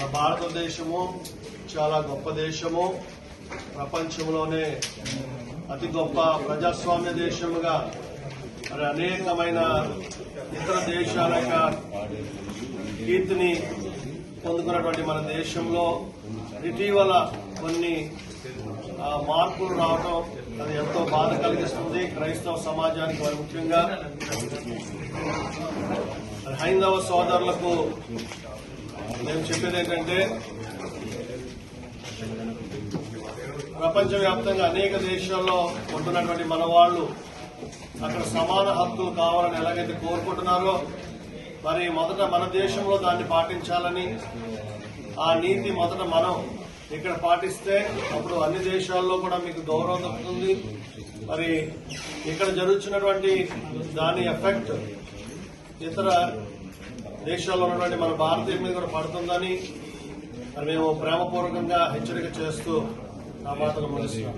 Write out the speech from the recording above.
మన భారతదేశము చాలా గొప్ప దేశము, ప్రపంచంలోనే అతి గొప్ప ప్రజాస్వామ్య దేశముగా మరి అనేకమైన ఇతర దేశాల యొక్క కీర్తిని పొందుకున్నటువంటి మన దేశంలో ఇటీవల కొన్ని మార్పులు రావడం అది ఎంతో బాధ కలిగిస్తుంది. క్రైస్తవ సమాజానికి మరి ముఖ్యంగా హైందవ సోదరులకు నేను చెప్పేది ఏంటంటే, ప్రపంచవ్యాప్తంగా అనేక దేశాల్లో ఉంటున్నటువంటి మన వాళ్ళు అక్కడ సమాన హక్కులు కావాలని ఎలాగైతే కోరుకుంటున్నారో, మరి మొదట మన దేశంలో దాన్ని పాటించాలని, ఆ నీతి మొదట మనం ఇక్కడ పాటిస్తే అప్పుడు అన్ని దేశాల్లో కూడా మీకు గౌరవం దక్కుతుంది. మరి ఇక్కడ జరుగుతున్నటువంటి దాని ఎఫెక్ట్ ఇతర దేశాల్లో ఉన్నటువంటి మన భారతీయుల మీద కూడా పడుతుందని మరి మేము ప్రేమపూర్వకంగా హెచ్చరిక చేస్తూ నా మాటలు ముగిస్తున్నాం.